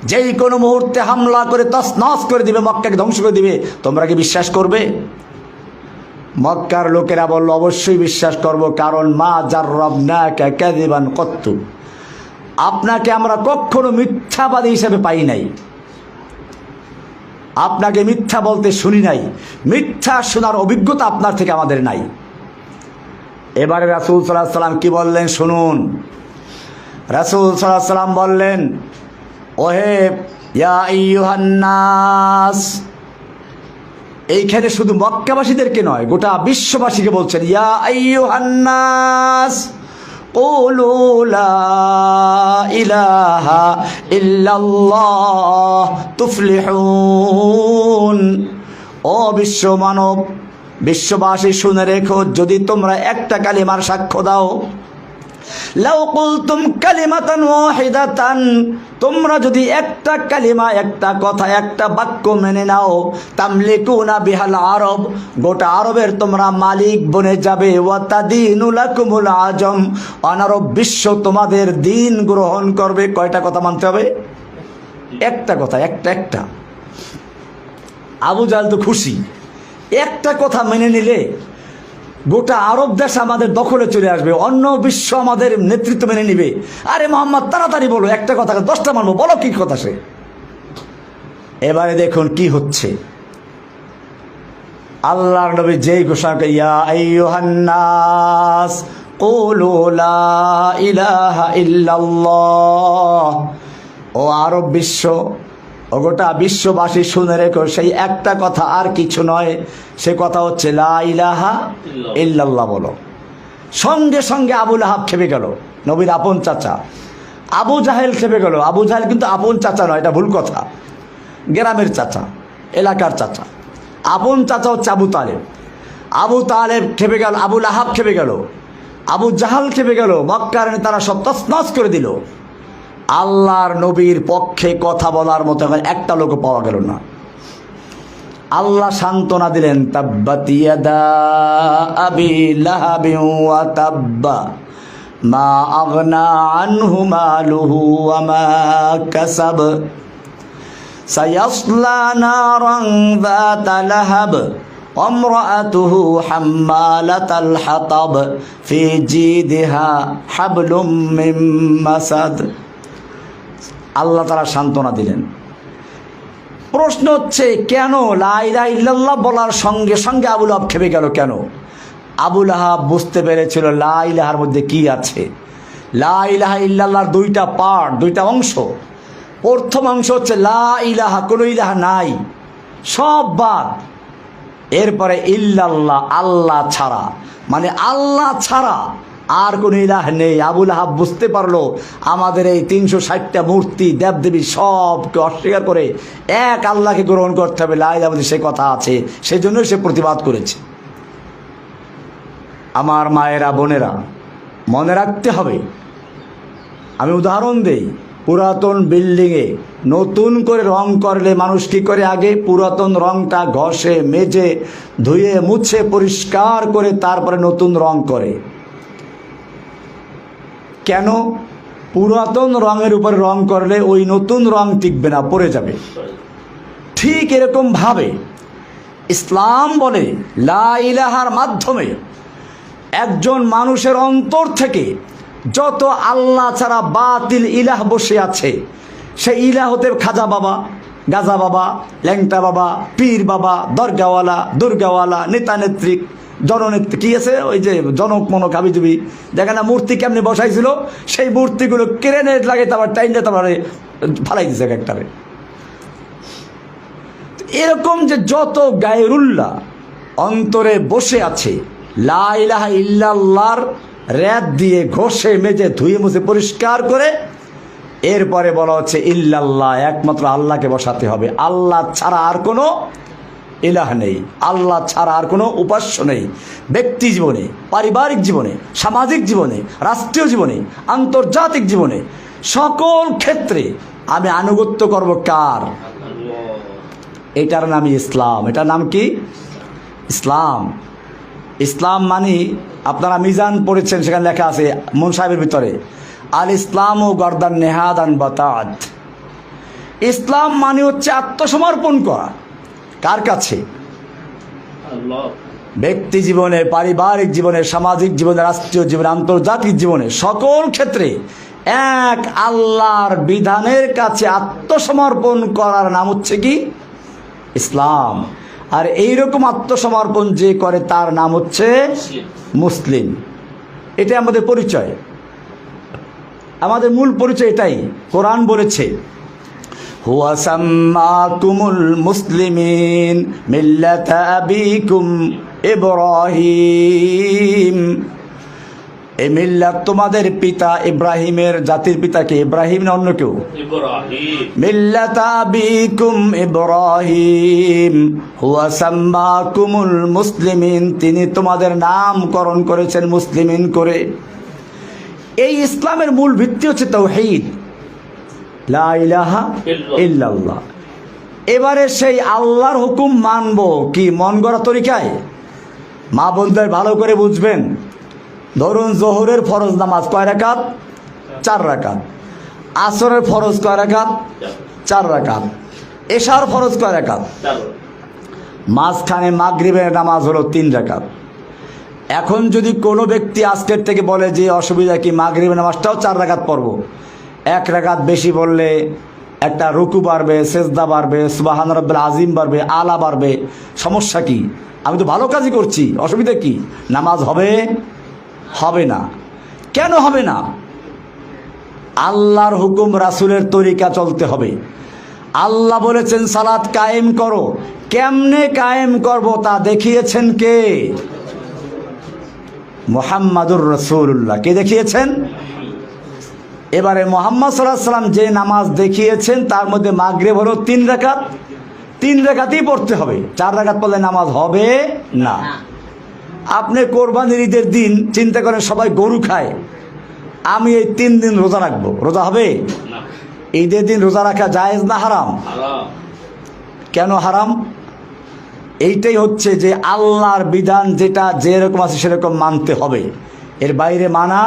যেই কোনো মুহূর্তে হামলা করে তছনছ করে দিবে, মক্কাকে ধ্বংস করে দিবে, তোমরা কি বিশ্বাস করবে? মক্কার লোকেরা বলল, অবশ্যই বিশ্বাস করব, কারণ মা জাররাবনাকা কাযিবান কত্তু, আপনাকে আমরা কখনো মিথ্যাবাদী হিসেবে পাই নাই, আপনাকে মিথ্যা বলতে শুনি নাই, মিথ্যা শোনার অভিজ্ঞতা আপনার থেকে আমাদের নাই। এবারে রাসূল সাল্লাল্লাহু আলাইহি সাল্লাম কি বললেন শুনুন। রাসূল সাল্লাল্লাহু আলাইহি সাল্লাম বললেন, ওহে ইয়া আইয়ুহান নাস, এইখানে শুধু মক্কাবাসীদেরকে নয়, গোটা বিশ্ববাসীকে বলছেন, ইয়া আইয়ুহান নাস কুলু লা ইলাহা ইল্লাল্লাহ তুফলিহুন। ও বিশ্ব মানব, বিশ্ববাসী শুনে রেখো, যদি তোমরা একটা কালিমার সাক্ষ্য দাও, লাউ কুলতুম কালিমাতান ওয়াহিদাতান, তোমরা যদি একটা কালিমা, একটা কথা, একটা বাক্য মেনে নাও, তামলিকুনা বিহাল আরব, গোটা আরবের তোমরা মালিক বনে যাবে, ওয়া তাদিনু লাকুমুল আজম, অনারব বিশ্ব তোমাদের দিন গ্রহণ করবে। কয়টা কথা মানতে হবে? একটা কথা, একটা। আবু জাহেল তো খুশি, একটা কথা মেনে নিলে গোটা আরব দেশ আমাদের দখলে চলে আসবে, অন্য বিশ্ব আমাদের নেতৃত্ব মেনে নিবে। আরে মোহাম্মদ তাড়াতাড়ি বলো, একটা কথা 10টা মানবো, বলো কি কথা সে। এবারে দেখুন কি হচ্ছে। আল্লাহর নবী যেই ঘোষণা করে, ইয়া আইয়ুহান নাস কুলু লা ইলাহা ইল্লাল্লাহ, ও আরব বিশ্ব, ও গোটা বিশ্ববাসী শুনে রেখো, সেই একটা কথা আর কিছু নয়, সে কথা হচ্ছে লা ইলাহা ইল্লাল্লাহ বলো। সঙ্গে সঙ্গে আবু লাহাব খেপে গেল, নবীর আপন চাচা। আবু জাহেল খেপে গেল। আবু জাহেল কিন্তু আপন চাচা নয়, এটা ভুল কথা, গ্রামের চাচা, এলাকার চাচা। আপন চাচা হচ্ছে আবু তালেব। আবু তালেব খেপে গেল, আবু লাহাব খেপে গেল, আবু জাহাল খেপে গেল, মক্কার তারা সব তছনছ করে দিল। আল্লাহর নবীর পক্ষে কথা বলার মতো একটা লোক পাওয়া গেল না। আল্লাহ সান্ত্বনা দিলেন, তাব্বাত ইয়াদা আবি লাহাবিন ওয়া তাব্বা মা আগনা আনহু মালুহু ওয়া মা কাসাব সায়াসলা নারান যাতা লাহাব وامرأته حمالة الحطب في جيدها حبل من مسد। আল্লাহ তাআলা সান্ত্বনা দিলেন। প্রশ্ন হচ্ছে, কেন লা ইলাহা ইল্লাল্লাহ বলার সঙ্গে সঙ্গে আবু লাহাব খেপে গেল কেন? আবু লাহাব বুঝতে পেরেছিল লা ইলাহার মধ্যে কি আছে। লা ইলাহা ইল্লাল্লাহর দুইটা পার্ট, দুইটা অংশ। প্রথম অংশ হচ্ছে লা ইলাহা, কোনো ইলাহা নাই, সব বাদ। এরপরে ইল্লাল্লাহ, আল্লাহ ছাড়া, মানে আল্লাহ ছাড়া আর কোনো ইলাহ নেই। আবু লাহাব বুঝতে পারলো আমাদের এই 360টা মূর্তি দেবদেবী সবকে অস্বীকার করে এক আল্লাহকে গ্রহণ করতে হবে, লা ইলাহা সে কথা আছে, সেই জন্য সে প্রতিবাদ করেছে। আমার মায়েরা, বোনেরা, মনে রাখতে হবে। আমি উদাহরণ দেই, পুরাতন বিল্ডিংয়ে নতুন করে রং করলে মানুষ কী করে? আগে পুরাতন রংটা ঘষে মেজে ধুয়ে মুছে পরিষ্কার করে তারপরে নতুন রং করে। কেন? পুরাতন রঙের উপরে রং করলে ওই নতুন রং টিকবে না, পড়ে যাবে। ঠিক এরকম ভাবে ইসলাম বলে লা ইলাহার মাধ্যমে একজন মানুষের অন্তর থেকে যত আল্লাহ ছাড়া বাতিল ইলাহ বসে আছে, সেই ইলাহ হতে খাজা বাবা, গাজা বাবা, ল্যাংটা বাবা, পীর বাবা, দরগাওয়ালা, দুর্গাওয়ালা, নেতা নেত্রী, জননেত্রী, কি আছে ওই যে জনক মনক হাবিজুবি, যেখানে মূর্তি কেমনি বসাইছিল সেই মূর্তিগুলো কেড়ে লাগে, তারপর টাইনটা তারপরে ফালাই দিছে একটারে। এরকম যে যত গায়রুল্লাহ অন্তরে বসে আছে, লা ইলাহা ইল্লাল্লাহর র‍্যাদ দিয়ে ঘষে মেজে ধুয়ে মুছে পরিষ্কার করে এরপরে বলা হচ্ছে ইল্লাল্লাহ, একমাত্র আল্লাহকে বসাতে হবে। আল্লাহ ছাড়া আর কোনো ইলাহ নেই, আল্লাহ ছাড়া আর কোনো উপাস্য নেই। ব্যক্তি জীবনে, পারিবারিক জীবনে, সামাজিক জীবনে, রাষ্ট্রীয় জীবনে, আন্তর্জাতিক জীবনে, সকল ক্ষেত্রে আমি আনুগত্য করব কার? এটার নামই ইসলাম। এটার নাম কি? ইসলাম। ইসলাম মানে আপনারা মিজান পড়েছেন, সেখানে লেখা আছে মন সাহেবের ভিতরে, আল ইসলাম ও গর্দান নেহাদান বাতাত। ইসলাম মানে হচ্ছে আত্মসমর্পণ করা। কার কাছে? ব্যক্তি জীবনে, পারিবারিক জীবনে, সামাজিক জীবনে, রাষ্ট্রীয় জীবনে, আন্তর্জাতিক জীবনে, সকল ক্ষেত্রে এক আল্লাহর বিধানের কাছে আত্মসমর্পণ করার নাম হচ্ছে কি? ইসলাম। আর এইরকম আত্মসমর্পণ যে করে তার নাম হচ্ছে মুসলিম। এটাই আমাদের পরিচয়, আমাদের মূল পরিচয় এটাই। কোরআন বলেছে হুয়া সাম্মাকুমুল মুসলিমিন মিল্লাতা আবিকুম ইব্রাহিম। এই মিল্লাত তোমাদের পিতা ইব্রাহিমের জাতির পিতাকে, ইব্রাহিম না অন্য কেউ? মিল্লাতা আবিকুম ইব্রাহিম হুয়া সাম্মাকুমুল মুসলিমিন, তিনি তোমাদের নামকরণ করেছেন মুসলিমিন করে। এই ইসলামের মূল ভিত্তি হচ্ছে তাওহীদ, লা ইলাহা ইল্লাল্লাহ। এবারে সেই আল্লাহর হুকুম মানব কি মন গড়া তরিকায়? মা বোনদের ভালো করে বুঝবেন। ধরুন জোহরের ফরজ নামাজ কয় রাকাত? 4 রাকাত। আসরের ফরজ কয় রাকাত? 4 রাকাত। এশার ফরজ কয় রাকাত? মাঝখানে মাগরিবের নামাজ হলো 3 রাকাত। এখন যদি কোনো ব্যক্তি আজকের থেকে বলে যে অসুবিধা কি, মাগরিবের নামাজটাও 4 রাকাত পড়ব, 1 রাকাত বেশি বললে একটা রুকু বাড়বে, সেজদা বাড়বে, সুবহান রাব্বিল আযীম বাড়বে, আলা বাড়বে, সমস্যা কি? আমি তো ভালো কাজই করছি, অসুবিধা কি? নামাজ হবে? হবে না। কেন হবে না? আল্লাহর হুকুম, রাসূলের তরিকা চলতে হবে। আল্লাহ বলেছেন সালাত কায়েম করো, কেমনে কায়েম করব তা দেখিয়েছেন কে? মুহাম্মাদুর রাসূলুল্লাহ। কে দেখিয়েছেন? এবারে মুহাম্মদ সাল্লাল্লাহু আলাইহি ওয়াসাল্লাম যে নামাজ দেখিয়েছেন তার মধ্যে মাগরিব হলো 3 রাকাত, 3 রাকাতই পড়তে হবে। 4 রাকাত পড়লে নামাজ হবে না। আপনি কোরবানির ঈদের দিন চিন্তা করেন সবাই গরু খায়, আমি এই 3 দিন রোজা রাখবো, রোজা হবে? ঈদের দিন রোজা রাখা জায়েজ না হারাম? কেন হারাম? এইটাই হচ্ছে যে আল্লাহর বিধান যেটা যেরকম আছে সেরকম মানতে হবে, এর বাইরে মানা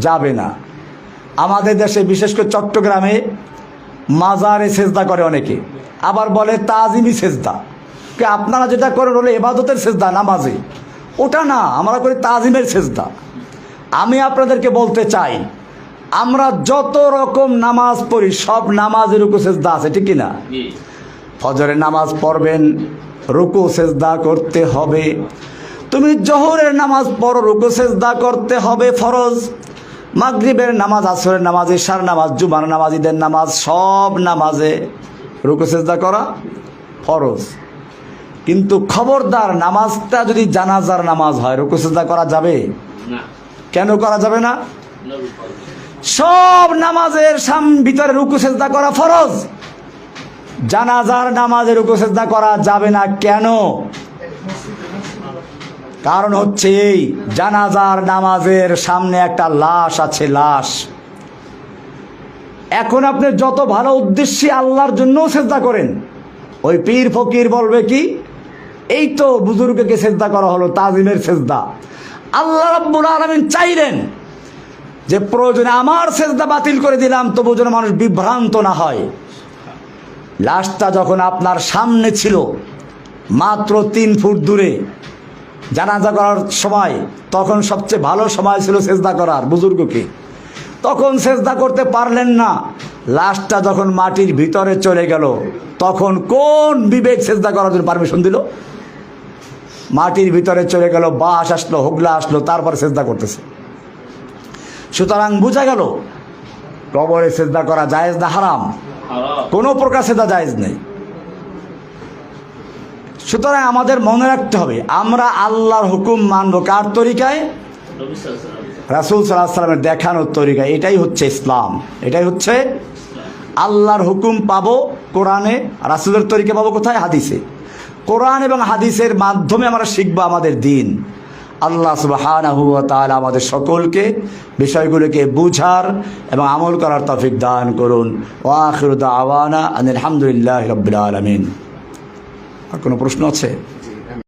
যাবে না। আমাদের দেশে বিশেষ করে চট্টগ্রামে মাজারে সেজদা করে অনেকে, আবার বলে তাজিমি সেজদা। আপনারা যেটা করেন হলো ইবাদতের সেজদা, নামাজে, ওটা না, আমরা করি তাজিমের সেজদা। আমি আপনাদেরকে বলতে চাই, আমরা যত রকম নামাজ পড়ি সব নামাজের রুকু সেজদা আছে, ঠিক কিনা? ফজরের নামাজ পড়বেন, রুকু সেজদা করতে হবে। তুমি জোহরের নামাজ পড়ো, রুকু সেজদা করতে হবে, ফরজ। মাগরিবের নামাজ, আসরের নামাজ, ইশার নামাজ, জুমার নামাজ, ঈদের নামাজ, সব নামাজে রুকু সেজদা করা ফরজ। কিন্তু খবরদার নামাজটা যদি জানাজার নামাজ হয় রুকু সেজদা করা যাবে না। কেন করা যাবে না? সব নামাজের ভিতরে রুকু সেজদা করা ফরজ, জানাজার নামাজে রুকু সেজদা করা যাবে না। কেন? কারণ হচ্ছে এই জানাজার নামাজের সামনে একটা লাশ আছে, লাশ। এখন আপনি যত ভালো উদ্দেশ্যে আল্লাহর জন্য সেজদা করেন, ওই পীর ফকির বলবে কি, এই তো বুজুর্গকে সেজদা করা হলো, তাজিমের সেজদা। আল্লাহ রাব্বুল আলামিন চাইলেন যে প্রয়োজনে আমার সেজদা বাতিল করে দিলাম, তবু যেন মানুষ বিভ্রান্ত না হয়। লাশটা যখন আপনার সামনে ছিল, মাত্র 3 ফুট দূরে, জানাজা করার সময়, তখন সবচেয়ে ভালো সময় ছিল সেজদা করার বুজুর্গকে, তখন সেজদা করতে পারলেন না। লাশটা যখন মাটির ভিতরে চলে গেল, তখন কোন বিবেক সেজদা করার জন্য পারমিশন দিল? মাটির ভিতরে চলে গেল, বাস আসলো, হোগলা আসলো, তারপর সেজদা করতেছে। সুতরাং বোঝা গেল কবরে সেজদা করা জায়েজ না হারাম? কোনো প্রকার সেজদা জায়েজ নেই। সুতরাং আমাদের মনে রাখতে হবে, আমরা আল্লাহর হুকুম মানব কার তরিকায়? রাসূল সাল্লাল্লাহু আলাইহি ওয়াসাল্লামের দেখানোর তরিকায়। এটাই হচ্ছে ইসলাম, এটাই হচ্ছে আল্লাহর হুকুম পাবো কোরআনে, রাসূলের তরিকা পাবো কোথায়? হাদিসে। কোরআন এবং হাদিসের মাধ্যমে আমরা শিখবো আমাদের দিন। আল্লাহ সুবহানাহু ওয়া তাআলা আমাদের সকলকে বিষয়গুলোকে বুঝার এবং আমল করার তৌফিক দান করুন। ওয়া আখিরু দাওয়ানা আনিল হামদুলিল্লাহি রাব্বিল আলামিন। আর কোনো প্রশ্ন আছে?